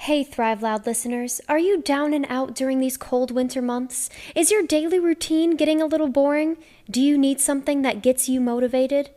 Hey Thrive Loud listeners, are you down and out during these cold winter months? Is your daily routine getting a little boring? Do you need something that gets you motivated?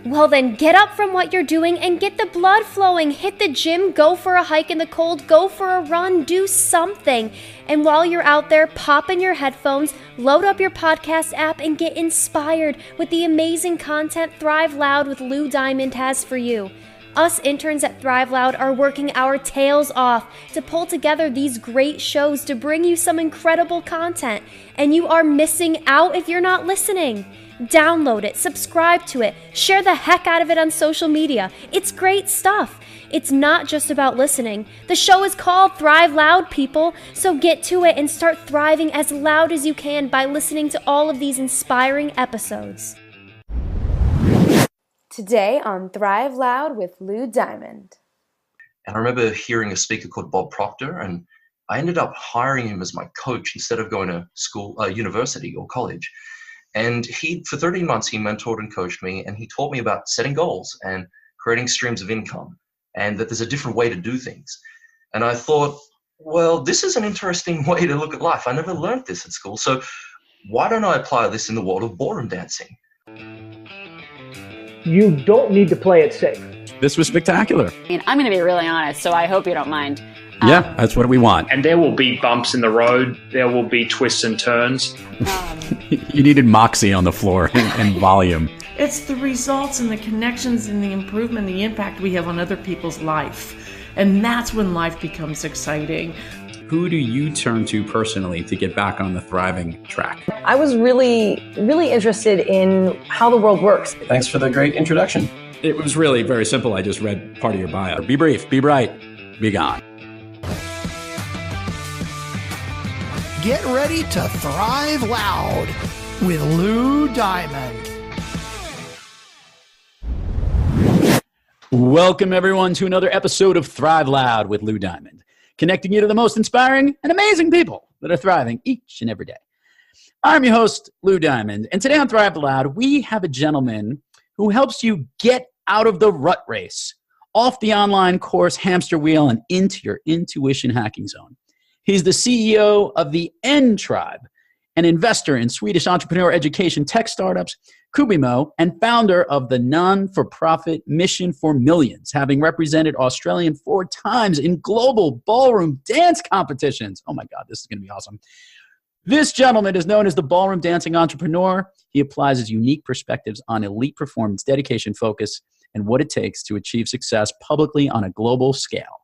Well then get up from what you're doing and get the blood flowing. Hit the gym, go for a hike in the cold, go for a run, do something. And while you're out there, pop in your headphones, load up your podcast app, and get inspired with the amazing content Thrive Loud with Lou Diamond has for you. Us interns at Thrive Loud are working our tails off to pull together these great shows to bring you some incredible content, and you are missing out if you're not listening. Download it, subscribe to it, share the heck out of it on social media. It's great stuff. It's not just about listening. The show is called Thrive Loud, people, so get to it and start thriving as loud as you can by listening to all of these inspiring episodes. Today on Thrive Loud with Lou Diamond. And I remember hearing a speaker called Bob Proctor, and I ended up hiring him as my coach instead of going to school, university or college. And for 13 months, he mentored and coached me, and he taught me about setting goals and creating streams of income, and that there's a different way to do things. And I thought, well, this is an interesting way to look at life. I never learned this at school. So why don't I apply this in the world of ballroom dancing? You don't need to play it safe. This was spectacular. I'm going to be really honest, so I hope you don't mind. Yeah, that's what we want. And there will be bumps in the road. There will be twists and turns. You needed moxie on the floor and volume. It's the results and the connections and the improvement, the impact we have on other people's life. And that's when life becomes exciting. Who do you turn to personally to get back on the thriving track? I was really interested in how the world works. Thanks for the great introduction. It was really very simple. I just read part of your bio. Be brief, be bright, be gone. Get ready to thrive loud with Lou Diamond. Welcome everyone to another episode of Thrive Loud with Lou Diamond, connecting you to the most inspiring and amazing people that are thriving each and every day. I'm your host, Lou Diamond, and today on Thrive Loud, we have a gentleman who helps you get out of the rut race, off the online course hamster wheel, and into your intuition hacking zone. He's the CEO of the EnTribe, an investor in Swedish entrepreneur education tech startups, Cubimo, and founder of the non-for-profit Mission for Millions, having represented Australian 4 times in global ballroom dance competitions. Oh my God, this is going to be awesome. This gentleman is known as the Ballroom Dancing Entrepreneur. He applies his unique perspectives on elite performance, dedication, focus, and what it takes to achieve success publicly on a global scale.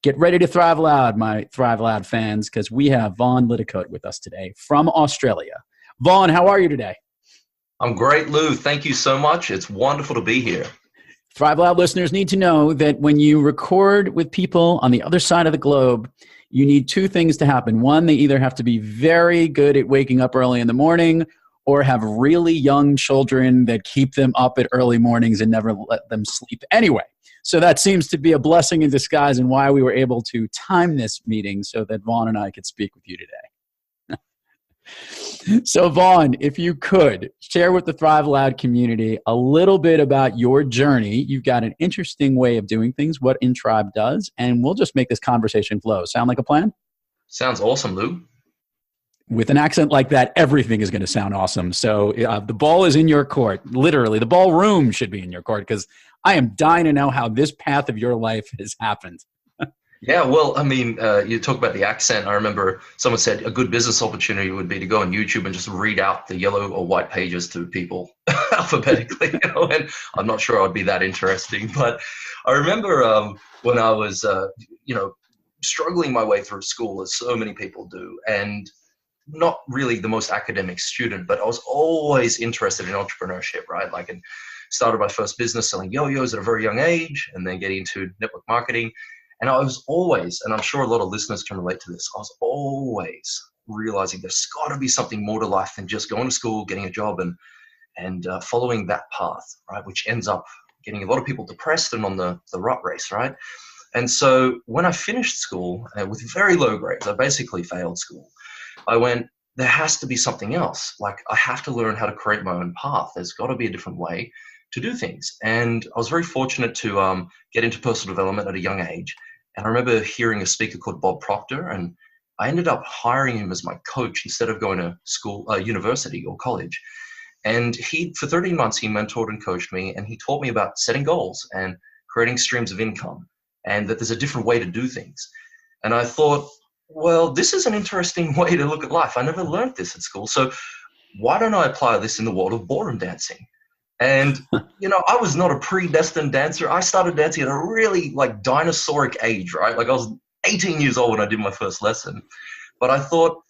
Get ready to Thrive Loud, my Thrive Loud fans, because we have Vaughan Liddicoat with us today from Australia. Vaughan, how are you today? I'm great, Lou. Thank you so much. It's wonderful to be here. Thrive Loud listeners need to know that when you record with people on the other side of the globe, you need 2 things to happen. One, they either have to be very good at waking up early in the morning or have really young children that keep them up at early mornings and never let them sleep anyway. So that seems to be a blessing in disguise and why we were able to time this meeting so that Vaughan and I could speak with you today. So Vaughan, if you could share with the Thrive Loud community a little bit about your journey. You've got an interesting way of doing things, what EnTribe does, and we'll just make this conversation flow. Sound like a plan? Sounds awesome, Lou. With an accent like that, everything is going to sound awesome. So the ball is in your court. Literally, the ballroom should be in your court because I am dying to know how this path of your life has happened. Yeah, well, I mean, you talk about the accent. I remember someone said a good business opportunity would be to go on YouTube and just read out the yellow or white pages to people alphabetically. And I'm not sure I'd be that interesting. But I remember when I was, struggling my way through school, as so many people do, and not really the most academic student, but I was always interested in entrepreneurship, right? Like, and started my first business selling yo-yos at a very young age, and then getting into network marketing. And I was always, and I'm sure a lot of listeners can relate to this, I was always realizing there's got to be something more to life than just going to school, getting a job, and following that path, right? Which ends up getting a lot of people depressed and on the rut race, right? And so when I finished school with very low grades, I basically failed school. I went, there has to be something else. Like, I have to learn how to create my own path. There's got to be a different way to do things. And I was very fortunate to get into personal development at a young age. And I remember hearing a speaker called Bob Proctor, and I ended up hiring him as my coach instead of going to school, university or college. And for 13 months, he mentored and coached me, and he taught me about setting goals and creating streams of income, and that there's a different way to do things. And I thought, well, this is an interesting way to look at life. I never learned this at school. So why don't I apply this in the world of ballroom dancing? And, I was not a predestined dancer. I started dancing at a really dinosauric age, right? I was 18 years old when I did my first lesson. But I thought,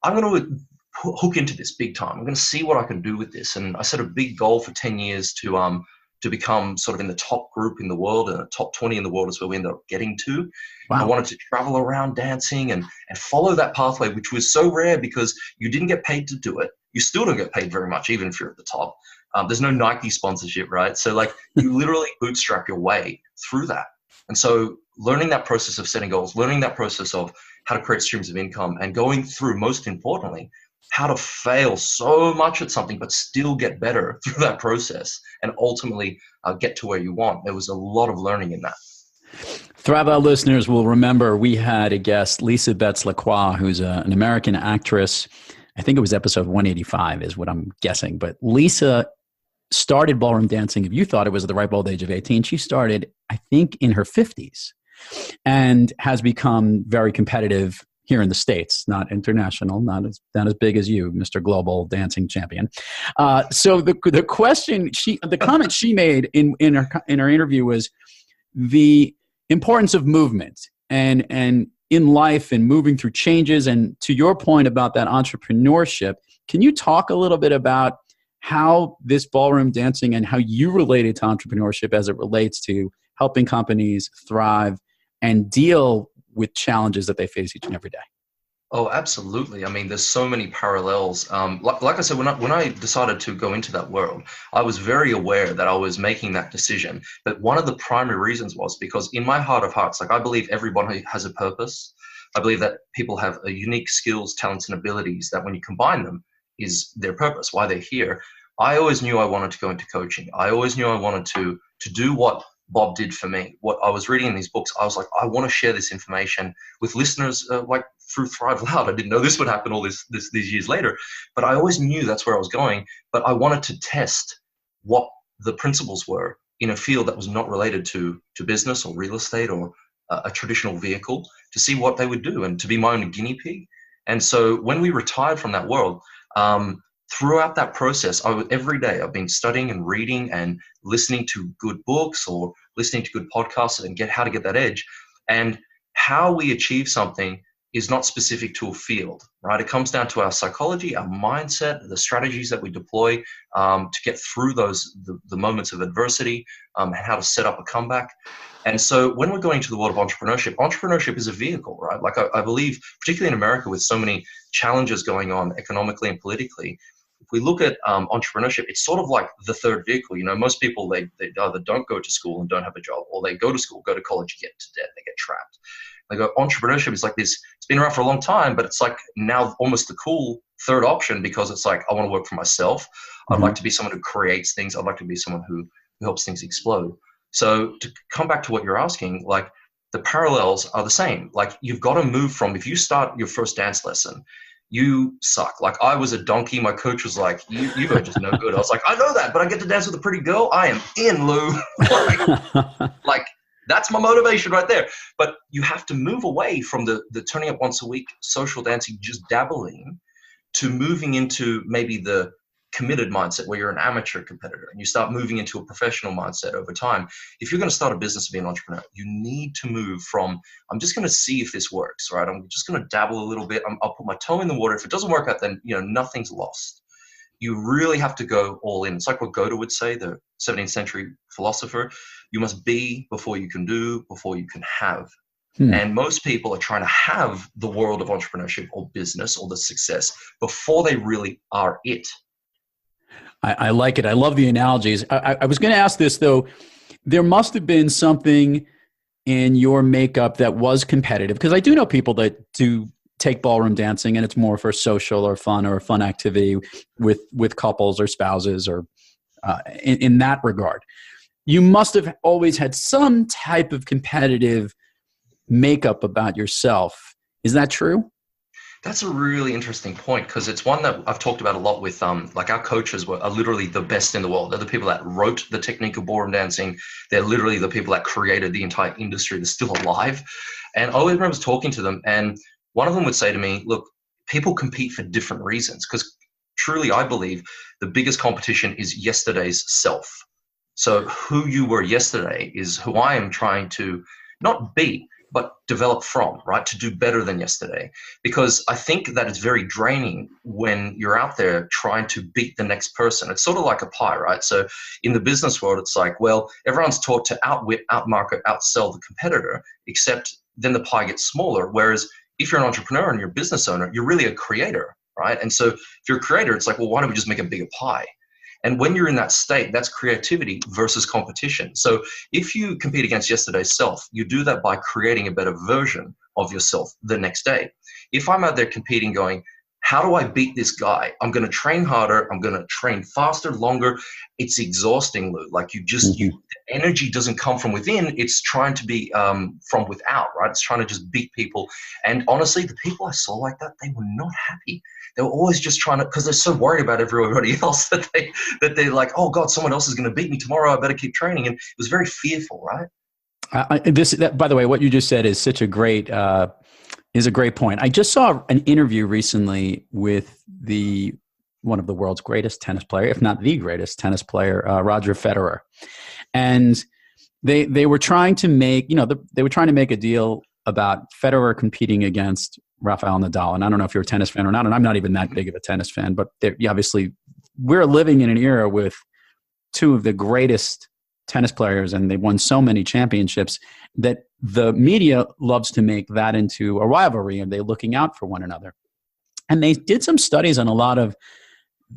I'm going to hook into this big time. I'm going to see what I can do with this. And I set a big goal for 10 years to become sort of in the top group in the world, and the top 20 in the world is where we ended up getting to. Wow. I wanted to travel around dancing and follow that pathway, which was so rare because you didn't get paid to do it. You still don't get paid very much, even if you're at the top. There's no Nike sponsorship, right? So you literally bootstrap your way through that. And so learning that process of setting goals, learning that process of how to create streams of income, and going through, most importantly, how to fail so much at something but still get better through that process and ultimately get to where you want. There was a lot of learning in that. Thrive Loud listeners will remember we had a guest, Lisa Betts-Lacroix, who's an American actress. I think it was episode 185 is what I'm guessing. But Lisa started ballroom dancing. If you thought it was at the ripe old age of 18, she started, I think, in her 50s and has become very competitive here in the States, not international, not as big as you, Mr. Global Dancing Champion. So the question, the comment she made in her interview was the importance of movement and in life and moving through changes. And to your point about that entrepreneurship, can you talk a little bit about how this ballroom dancing and how you related to entrepreneurship as it relates to helping companies thrive and deal with challenges that they face each and every day? Oh, absolutely. I mean, there's so many parallels. Like I said, when I decided to go into that world, I was very aware that I was making that decision. But one of the primary reasons was because in my heart of hearts, I believe everybody has a purpose. I believe that people have a unique skills, talents, and abilities that when you combine them is their purpose, why they're here. I always knew I wanted to go into coaching. I always knew I wanted to do what Bob did for me. What I was reading in these books, I was like, I want to share this information with listeners, through Thrive Loud. I didn't know this would happen all these years later, but I always knew that's where I was going. But I wanted to test what the principles were in a field that was not related to business or real estate or a traditional vehicle, to see what they would do and to be my own guinea pig. And so when we retired from that world, throughout that process, every day I've been studying and reading and listening to good books or listening to good podcasts and how to get that edge. And how we achieve something is not specific to a field, right? It comes down to our psychology, our mindset, the strategies that we deploy to get through the moments of adversity, and how to set up a comeback. And so when we're going to the world of entrepreneurship is a vehicle, right? I believe, particularly in America with so many challenges going on economically and politically, if we look at entrepreneurship, it's sort of like the third vehicle. Most people, they either don't go to school and don't have a job, or they go to school, go to college, get to debt, they get trapped. They go, entrepreneurship is like this, it's been around for a long time, but it's like now almost the cool third option, because it's like, I want to work for myself. I'd like to be someone who creates things. I'd like to be someone who helps things explode. So to come back to what you're asking, the parallels are the same. You've got to move from, if you start your first dance lesson, you suck. I was a donkey. My coach was like, you are just no good. I was like, I know that, but I get to dance with a pretty girl. I am in, Lou. That's my motivation right there. But you have to move away from the turning up once a week social dancing, just dabbling, to moving into maybe the committed mindset where you're an amateur competitor and you start moving into a professional mindset over time. If you're going to start a business and be an entrepreneur, you need to move from, I'm just going to see if this works, right? I'm just going to dabble a little bit. I'll put my toe in the water. If it doesn't work out, then nothing's lost. You really have to go all in. It's like what Goethe would say, the 17th century philosopher. You must be before you can do, before you can have. And most people are trying to have the world of entrepreneurship or business or the success before they really are it. I like it. I love the analogies. I was going to ask this, though. There must have been something in your makeup that was competitive, because I do know people that do take ballroom dancing and it's more for social or a fun activity with couples or spouses or in that regard. You must have always had some type of competitive makeup about yourself. Is that true? That's a really interesting point, because it's one that I've talked about a lot with, like, our coaches are literally the best in the world. They're the people that wrote the technique of ballroom dancing. They're literally the people that created the entire industry that's still alive. And I always remember talking to them, and one of them would say to me, look, people compete for different reasons, because truly I believe the biggest competition is yesterday's self. So who you were yesterday is who I am trying to not beat, but develop from, right? To do better than yesterday. Because I think that it's very draining when you're out there trying to beat the next person. It's sort of like a pie, right? So in the business world, it's like, well, everyone's taught to outwit, outmarket, outsell the competitor, except then the pie gets smaller. Whereas if you're an entrepreneur and you're a business owner, you're really a creator, right? And so if you're a creator, it's like, well, why don't we just make a bigger pie? And when you're in that state, that's creativity versus competition. So if you compete against yesterday's self, you do that by creating a better version of yourself the next day. If I'm out there competing going, how do I beat this guy? I'm going to train harder. I'm going to train faster, longer. It's exhausting, Lou. Like the energy doesn't come from within. It's trying to be from without, right? It's trying to just beat people. And honestly, the people I saw like that, they were not happy. They were always just trying to, because they're so worried about everybody else that they're like, oh God, someone else is going to beat me tomorrow. I better keep training. And it was very fearful, right? By the way, what you just said is such a great point. I just saw an interview recently with one of the world's greatest tennis player, if not the greatest tennis player, Roger Federer, and they were trying to make a deal about Federer competing against Rafael Nadal. And I don't know if you're a tennis fan or not, and I'm not even that big of a tennis fan, but obviously we're living in an era with two of the greatest tennis players, and they've won so many championships that the media loves to make that into a rivalry, and they're looking out for one another. And they did some studies on a lot of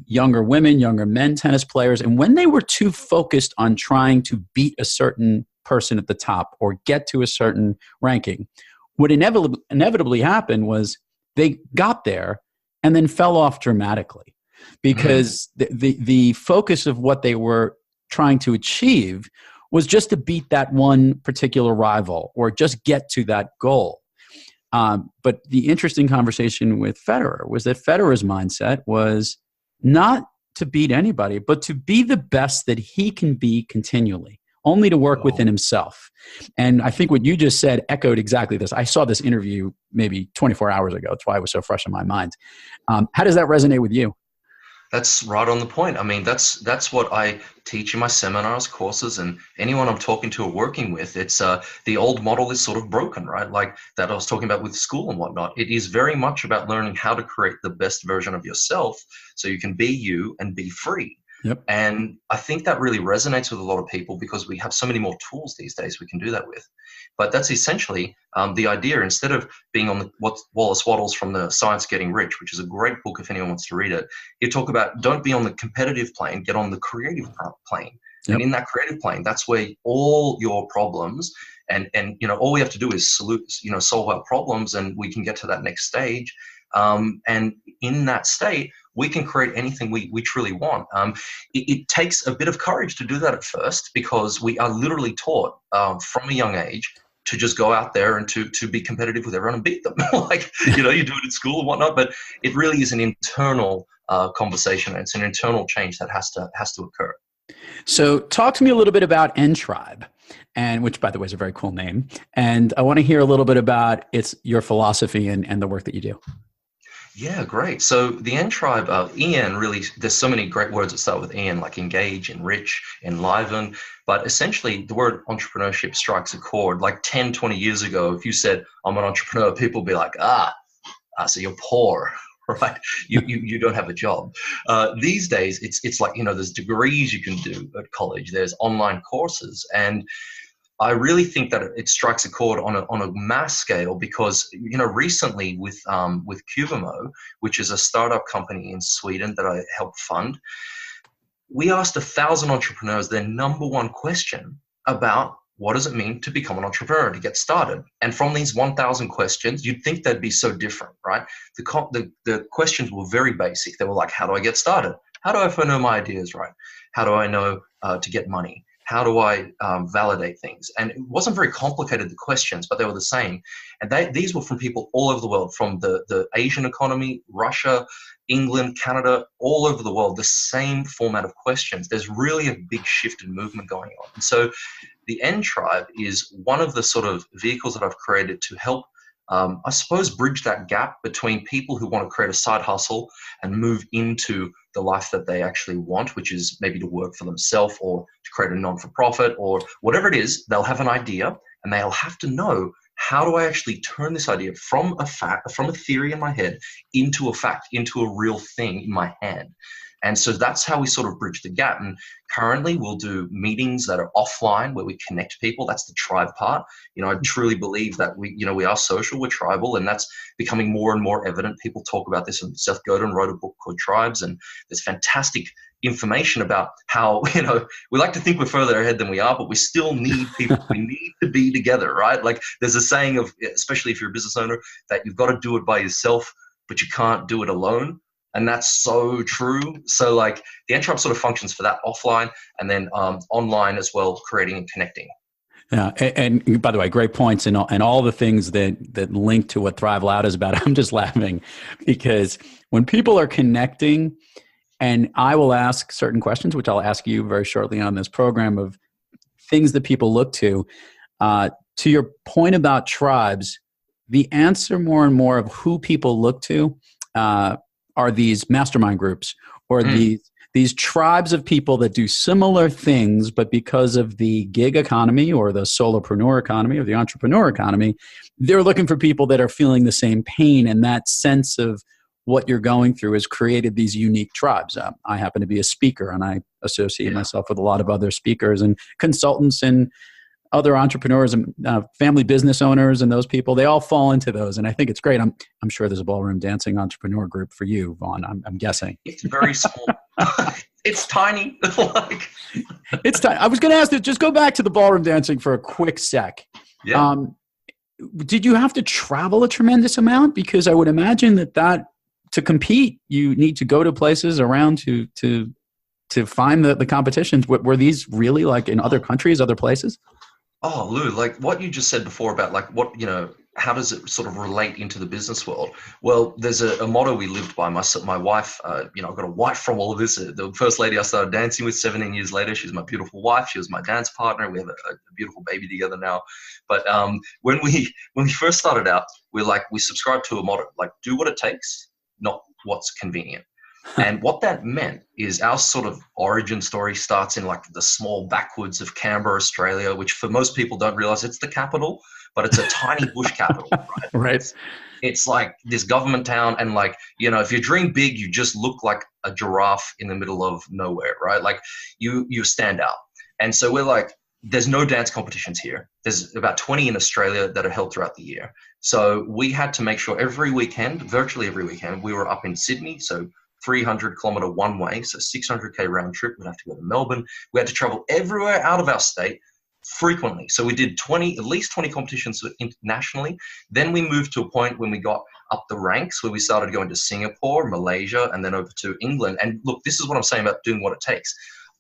younger women, younger men tennis players, and when they were too focused on trying to beat a certain person at the top or get to a certain ranking, what inevitably happened was they got there and then fell off dramatically, because the focus of what they were trying to achieve was just to beat that one particular rival or just get to that goal. But the interesting conversation with Federer was that Federer's mindset was not to beat anybody, but to be the best that he can be continually, only to work within himself. And I think what you just said echoed exactly this. I saw this interview maybe 24 hours ago. That's why it was so fresh in my mind. How does that resonate with you? That's right on the point. I mean, that's what I teach in my seminars, courses, and anyone I'm talking to or working with. It's the old model is sort of broken, right? Like that I was talking about with school and whatnot. It is very much about learning how to create the best version of yourself so you can be you and be free. Yep. And I think that really resonates with a lot of people because we have so many more tools these days we can do that with. But that's essentially the idea. Instead of being on Wallace Wattles from the Science of Getting Rich, which is a great book if anyone wants to read it, you talk about don't be on the competitive plane, get on the creative plane. Yep. And in that creative plane, that's where all your problems and all we have to do is solve our problems, and we can get to that next stage. And in that state, we can create anything we truly want. It takes a bit of courage to do that at first, because we are literally taught from a young age to just go out there and to be competitive with everyone and beat them. You do it in school and whatnot, but it really is an internal conversation. It's an internal change that has to occur. So talk to me a little bit about EnTribe, and which, by the way, is a very cool name. And I want to hear a little bit about your philosophy and the work that you do. Yeah, great. So the EnTribe, EN really, there's so many great words that start with EN, like engage, enrich, enliven. But essentially, the word entrepreneurship strikes a chord. Like 10, 20 years ago, if you said, I'm an entrepreneur, people would be like, so you're poor, right? You don't have a job. These days, it's like, there's degrees you can do at college. There's online courses. And I really think that it strikes a chord on a mass scale because, recently with Cubimo, which is a startup company in Sweden that I helped fund, we asked 1,000 entrepreneurs their number one question about what does it mean to become an entrepreneur, to get started. And from these 1,000 questions, you'd think they'd be so different, right? The questions were very basic. They were like, how do I get started? How do I know my ideas right? How do I know to get money? How do I validate things? And it wasn't very complicated, the questions, but they were the same. And these were from people all over the world, from the Asian economy, Russia, England, Canada, all over the world, the same format of questions. There's really a big shift in movement going on. And so the EnTribe is one of the sort of vehicles that I've created to help, I suppose, bridge that gap between people who want to create a side hustle and move into the life that they actually want, which is maybe to work for themselves or to create a non-for-profit or whatever it is. They'll have an idea and they'll have to know, how do I actually turn this idea from a theory in my head into a fact, into a real thing in my hand? And so that's how we sort of bridge the gap. And currently we'll do meetings that are offline where we connect people. That's the tribe part. I truly believe that we are social, we're tribal, and that's becoming more and more evident. People talk about this, and Seth Godin wrote a book called Tribes, and there's fantastic information about how, we like to think we're further ahead than we are, but we still need people. We need to be together, right? Like there's a saying of, especially if you're a business owner, that you've got to do it by yourself, but you can't do it alone. And that's so true. So like the EnTribe sort of functions for that offline and then online as well, creating and connecting. Yeah, and by the way, great points and all the things that link to what Thrive Loud is about. I'm just laughing because when people are connecting, and I will ask certain questions, which I'll ask you very shortly on this program, of things that people look to your point about tribes, the answer more and more of who people look to are these mastermind groups or these tribes of people that do similar things, but because of the gig economy or the solopreneur economy or the entrepreneur economy, they're looking for people that are feeling the same pain, and that sense of what you're going through has created these unique tribes. I happen to be a speaker, and I associate myself with a lot of other speakers and consultants and other entrepreneurs and family business owners, and those people, they all fall into those. And I think it's great. I'm sure there's a ballroom dancing entrepreneur group for you, Vaughan. I'm guessing. It's very small. It's tiny. It's tiny. I was going to ask just go back to the ballroom dancing for a quick sec. Yeah. Did you have to travel a tremendous amount? Because I would imagine that to compete, you need to go to places around to find the competitions. Were these really like in other countries, other places? Oh, Lou, like what you just said before about like what, how does it sort of relate into the business world? Well, there's a motto we lived by. My wife, I've got a wife from all of this. The first lady I started dancing with 17 years later, she's my beautiful wife. She was my dance partner. We have a beautiful baby together now. But when we first started out, we subscribed to a motto, like do what it takes, not what's convenient. And what that meant is our sort of origin story starts in like the small backwoods of Canberra, Australia, which for most people don't realize it's the capital, but it's a tiny bush capital, right? Right. It's like this government town. And like, if you dream big, you just look like a giraffe in the middle of nowhere, right? Like you stand out. And so we're like, there's no dance competitions here. There's about 20 in Australia that are held throughout the year. So we had to make sure virtually every weekend, we were up in Sydney. So 300-kilometer one way, so 600K round trip. We'd have to go to Melbourne. We had to travel everywhere out of our state frequently. So we did at least 20 competitions internationally. Then we moved to a point when we got up the ranks where we started going to Singapore, Malaysia, and then over to England. And look, this is what I'm saying about doing what it takes.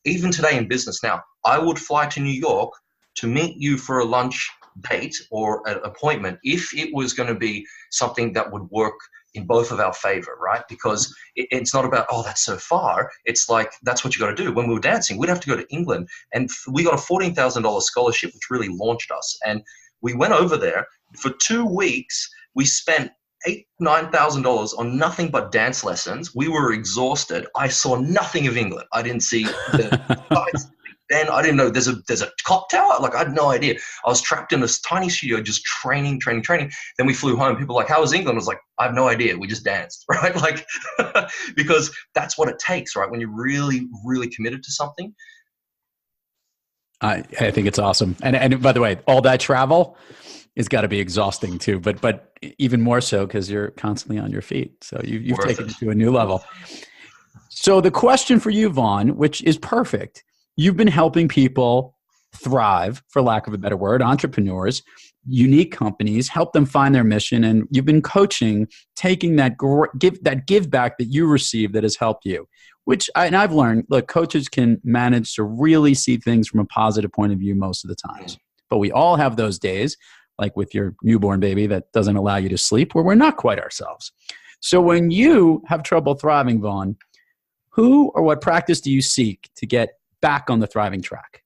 Even today in business now, I would fly to New York to meet you for a lunch date or an appointment if it was going to be something that would work in both of our favor, right? Because it's not about, that's so far. It's like, that's what you got to do. When we were dancing, we'd have to go to England, and we got a $14,000 scholarship, which really launched us. And we went over there for 2 weeks. We spent $9,000 on nothing but dance lessons. We were exhausted. I saw nothing of England. I didn't see the sights. Then I didn't know there's a clock tower. Like I had no idea. I was trapped in this tiny studio just training. Then we flew home. People were like, how was England? I was like, I have no idea. We just danced, right? Like, because that's what it takes, right? When you're really, really committed to something. I think it's awesome. And by the way, all that travel has got to be exhausting too, but even more so because you're constantly on your feet. So you've taken it to a new level. So the question for you, Vaughan, which is perfect. You've been helping people thrive, for lack of a better word, entrepreneurs, unique companies, help them find their mission. And you've been coaching, taking that give back that you receive that has helped you. and I've learned, look, coaches can manage to really see things from a positive point of view most of the times. But we all have those days, like with your newborn baby that doesn't allow you to sleep, where we're not quite ourselves. So when you have trouble thriving, Vaughan, who or what practice do you seek to get back on the thriving track?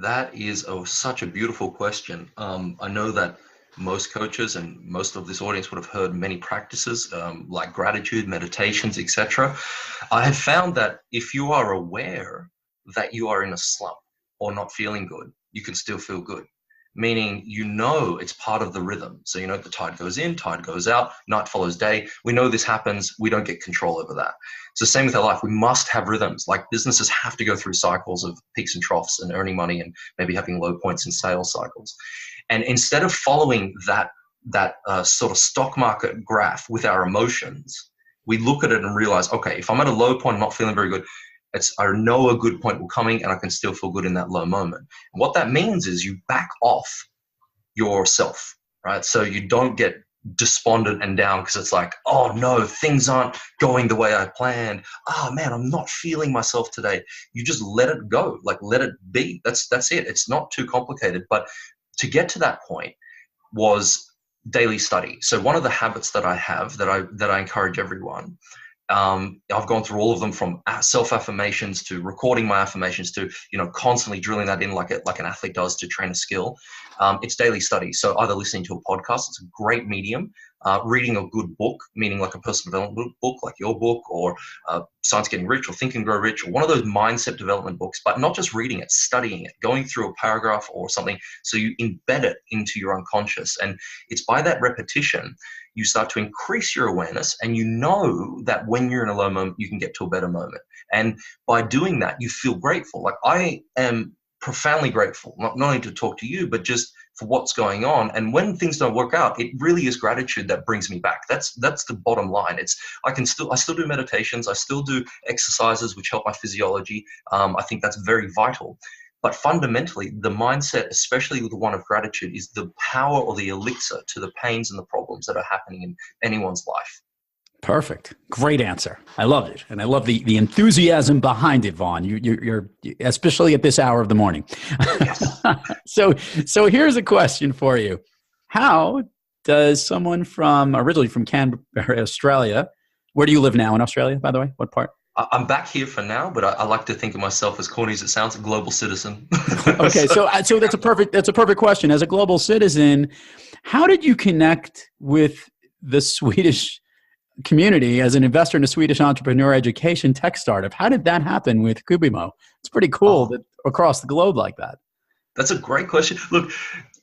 That is such a beautiful question. I know that most coaches and most of this audience would have heard many practices like gratitude, meditations, etc. I have found that if you are aware that you are in a slump or not feeling good, you can still feel good. Meaning, it's part of the rhythm. So, the tide goes in, tide goes out, night follows day. We know this happens. We don't get control over that. It's the same with our life. We must have rhythms. Like businesses have to go through cycles of peaks and troughs and earning money and maybe having low points in sales cycles. And instead of following that sort of stock market graph with our emotions, we look at it and realize, okay, if I'm at a low point, I'm not feeling very good, I know a good point will coming and I can still feel good in that low moment. And what that means is you back off yourself, right? So you don't get despondent and down because it's like, oh no, things aren't going the way I planned. Oh man, I'm not feeling myself today. You just let it go, like let it be. That's it. It's not too complicated. But to get to that point was daily study. So one of the habits that I have that I encourage everyone, I've gone through all of them from self-affirmations to recording my affirmations to, constantly drilling that in like an athlete does to train a skill. It's daily study. So either listening to a podcast, it's a great medium, reading a good book, meaning like a personal development book like your book, or Science Getting Rich or Think and Grow Rich, or one of those mindset development books, but not just reading it, studying it, going through a paragraph or something so you embed it into your unconscious. And it's by that repetition you start to increase your awareness, and that when you're in a low moment, you can get to a better moment. And by doing that, you feel grateful. Like I am profoundly grateful, not only to talk to you, but just for what's going on. And when things don't work out, it really is gratitude that brings me back. That's the bottom line. I still do meditations. I still do exercises which help my physiology. I think that's very vital. But fundamentally, the mindset, especially with the one of gratitude, is the power or the elixir to the pains and the problems that are happening in anyone's life. Perfect. Great answer. I loved it. And I love the enthusiasm behind it, Vaughan. You're especially at this hour of the morning. Yes. So here's a question for you. How does someone originally from Canberra, Australia, where do you live now in Australia, by the way? What part? I'm back here for now, but I like to think of myself, as corny as it sounds, a global citizen. Okay, so that's a perfect question. As a global citizen, how did you connect with the Swedish community as an investor in a Swedish entrepreneur education tech startup? How did that happen with Cubimo? It's pretty cool that across the globe like that. That's a great question. Look,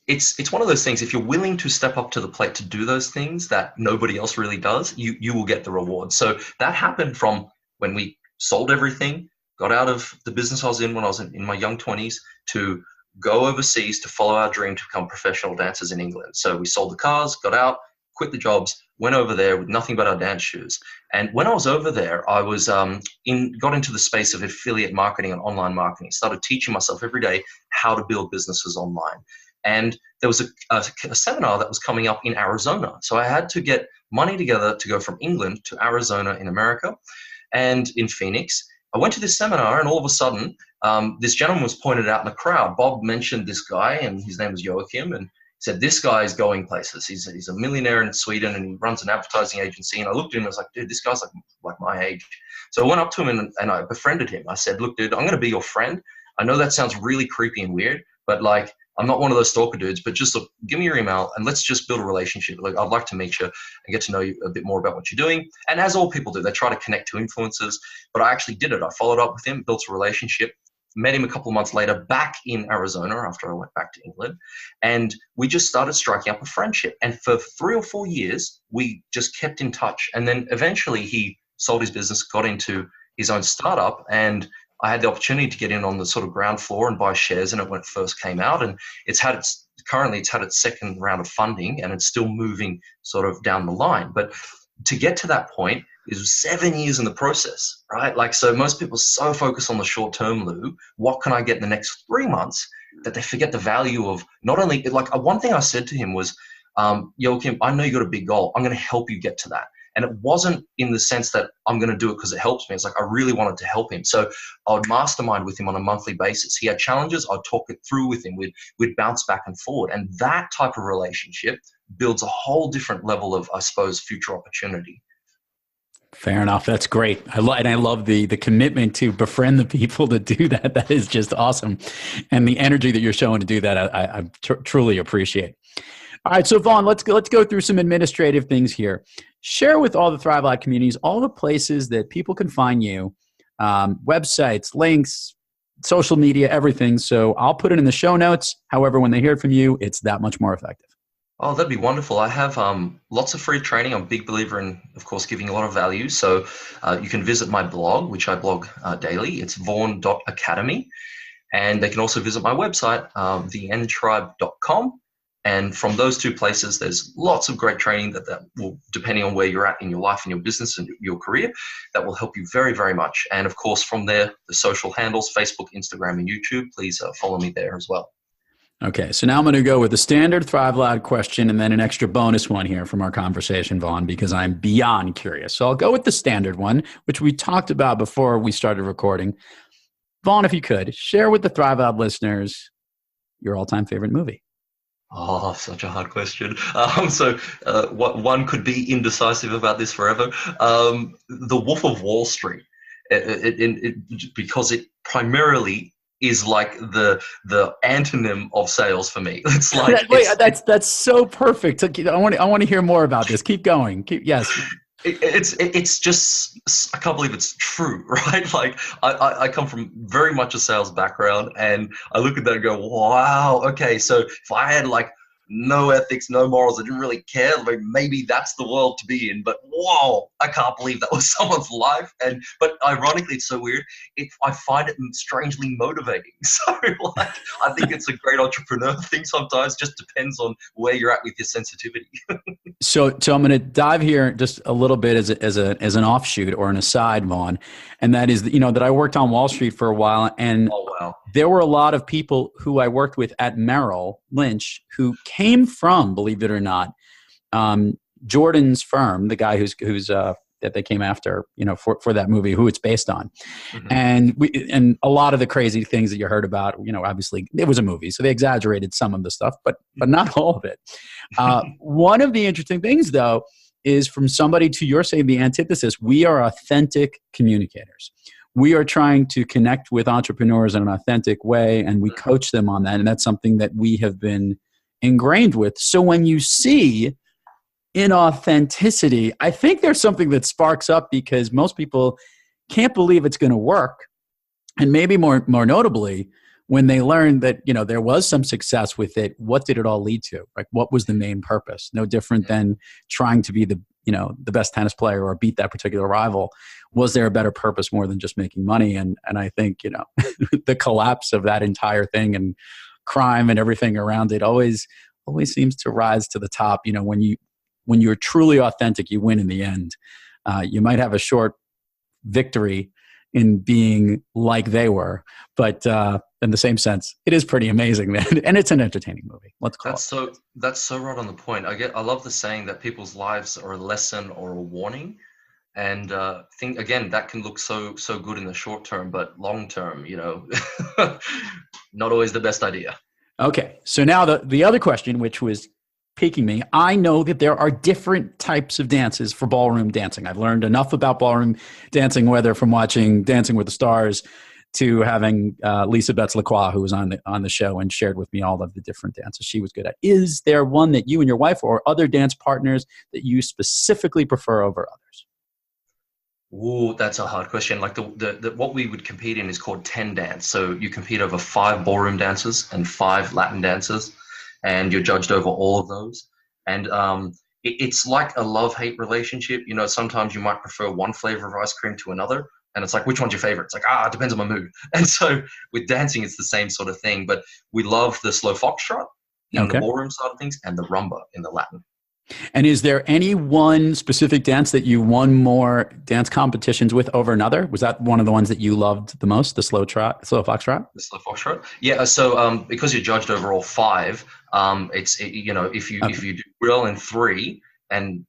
it's one of those things. If you're willing to step up to the plate to do those things that nobody else really does, you will get the reward. So that happened from when we sold everything, got out of the business I was in when I was in my young 20s, to go overseas to follow our dream to become professional dancers in England. So we sold the cars, got out, quit the jobs, went over there with nothing but our dance shoes. And when I was over there, I was got into the space of affiliate marketing and online marketing. Started teaching myself every day how to build businesses online. And there was a seminar that was coming up in Arizona. So I had to get money together to go from England to Arizona in America. And in Phoenix, I went to this seminar, and all of a sudden, this gentleman was pointed out in the crowd. Bob mentioned this guy, and his name was Joachim, and said, this guy is going places. He's a millionaire in Sweden, and he runs an advertising agency. And I looked at him and I was like, dude, this guy's like my age. So I went up to him and I befriended him. I said, look, dude, I'm going to be your friend. I know that sounds really creepy and weird, but like, I'm not one of those stalker dudes, but just look, give me your email and let's just build a relationship. Like, I'd like to meet you and get to know you a bit more about what you're doing. And as all people do, they try to connect to influencers, but I actually did it. I followed up with him, built a relationship, met him a couple of months later back in Arizona after I went back to England. And we just started striking up a friendship. And for 3 or 4 years, we just kept in touch. And then eventually he sold his business, got into his own startup, and I had the opportunity to get in on the sort of ground floor and buy shares in it when it first came out. And currently it's had its second round of funding, and it's still moving sort of down the line. But to get to that point, it was 7 years in the process, right? Like, so most people are so focused on the short term, Lou, what can I get in the next 3 months, that they forget the value of not only, like, one thing I said to him was, Joachim, I know you got a big goal. I'm going to help you get to that. And it wasn't in the sense that I'm going to do it because it helps me. It's like I really wanted to help him. So I would mastermind with him on a monthly basis. He had challenges. I'd talk it through with him. We'd bounce back and forward. And that type of relationship builds a whole different level of, I suppose, future opportunity. Fair enough. That's great. I love the commitment to befriend the people to do that. That is just awesome. And the energy that you're showing to do that, I truly appreciate. All right. So Vaughan, let's go through some administrative things here. Share with all the Thrive Loud communities, all the places that people can find you, websites, links, social media, everything. So I'll put it in the show notes. However, when they hear from you, it's that much more effective. Oh, that'd be wonderful. I have lots of free training. I'm a big believer in, of course, giving a lot of value. So you can visit my blog, which I blog daily. It's vaughan.academy. And they can also visit my website, EnTribe.com. And from those two places, there's lots of great training that will, depending on where you're at in your life and your business and your career, that will help you very, very much. And of course, from there, the social handles, Facebook, Instagram, and YouTube, please follow me there as well. Okay, so now I'm going to go with the standard Thrive Loud question and then an extra bonus one here from our conversation, Vaughan, because I'm beyond curious. So I'll go with the standard one, which we talked about before we started recording. Vaughan, if you could, share with the Thrive Loud listeners your all-time favorite movie. Oh, such a hard question. One could be indecisive about this forever. The Wolf of Wall Street, because it primarily is like the antonym of sales for me. It's like that's so perfect. I want to hear more about this. Keep going. Yes. It's just, I can't believe it's true, right? Like I come from very much a sales background, and I look at that and go, wow, okay, so if I had like no ethics, no morals, I didn't really care, like maybe that's the world to be in. But whoa, I can't believe that was someone's life. But ironically, it's so weird. I find it strangely motivating. So like, I think it's a great entrepreneur thing sometimes. Just depends on where you're at with your sensitivity. So I'm going to dive here just a little bit as an offshoot or an aside, Vaughan, and that is that I worked on Wall Street for a while, and there were a lot of people who I worked with at Merrill Lynch who came from, believe it or not, Jordan's firm, the guy who's that they came after, for that movie, who it's based on. Mm-hmm. And a lot of the crazy things that you heard about, obviously it was a movie, so they exaggerated some of the stuff, but not all of it. One of the interesting things, though, is from somebody to your saying the antithesis. We are authentic communicators. We are trying to connect with entrepreneurs in an authentic way, and we coach them on that. And that's something that we have been ingrained with. So when you see inauthenticity, I think there's something that sparks up, because most people can't believe it's going to work. And maybe more notably, when they learn that, there was some success with it, what did it all lead to? Like, what was the main purpose? No different than trying to be the best tennis player or beat that particular rival. Was there a better purpose more than just making money? And I think, the collapse of that entire thing and crime and everything around it always seems to rise to the top. When you're truly authentic, you win in the end. You might have a short victory in being like they were, but in the same sense, it is pretty amazing, man. And it's an entertaining movie. Let's call it. That's so right on the point. I love the saying that people's lives are a lesson or a warning. And think again, that can look so good in the short term, but long term, not always the best idea. Okay, so now the other question, which was piquing me, I know that there are different types of dances for ballroom dancing. I've learned enough about ballroom dancing, whether from watching Dancing with the Stars to having Lisa Betts-Lacroix, who was on the show and shared with me all of the different dances she was good at. Is there one that you and your wife or other dance partners that you specifically prefer over others? Ooh, that's a hard question. Like the what we would compete in is called 10 dance. So you compete over 5 ballroom dances and 5 Latin dances, and you're judged over all of those. And it's like a love-hate relationship. Sometimes you might prefer one flavor of ice cream to another, and it's like, which one's your favorite? It's like, it depends on my mood. And so with dancing, it's the same sort of thing. But we love the slow foxtrot in the ballroom side of things and the rumba in the Latin. And is there any one specific dance that you won more dance competitions with over another? Was that one of the ones that you loved the most, the slow foxtrot? The slow foxtrot? Yeah. So because you're judged over all 5, if you do well in 3 and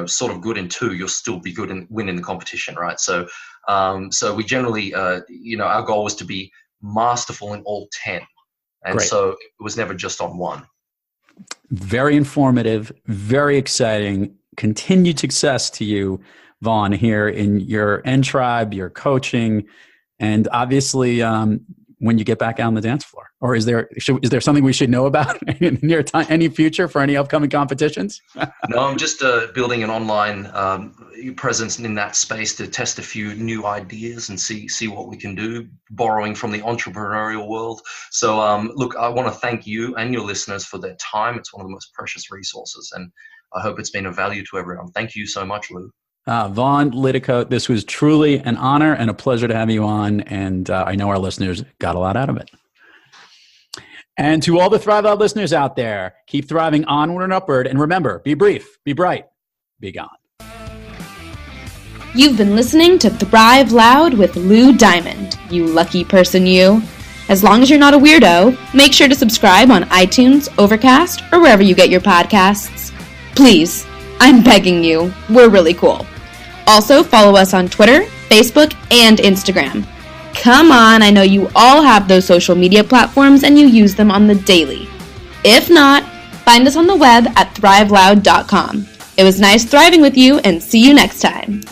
sort of good in 2, you'll still be good and win in the competition, right? So we generally our goal was to be masterful in all 10, and Great. so it was never just on one. Very informative, very exciting. Continued success to you, Vaughan, here in your EnTribe, your coaching, and obviously when you get back out on the dance floor. Or is there something we should know about in near time, any future for any upcoming competitions? No, I'm just building an online presence in that space to test a few new ideas and see what we can do, borrowing from the entrepreneurial world. So look, I want to thank you and your listeners for their time. It's one of the most precious resources, and I hope it's been of value to everyone. Thank you so much, Lou. Vaughan Liddicoat, this was truly an honor and a pleasure to have you on, and I know our listeners got a lot out of it. And to all the Thrive Loud listeners out there, keep thriving onward and upward, and remember, be brief, be bright, be gone. You've been listening to Thrive Loud with Lou Diamond, you lucky person you. As long as you're not a weirdo, make sure to subscribe on iTunes, Overcast, or wherever you get your podcasts. Please, I'm begging you, we're really cool. Also, follow us on Twitter, Facebook, and Instagram. Come on, I know you all have those social media platforms and you use them on the daily. If not, find us on the web at thriveloud.com. It was nice thriving with you, and see you next time.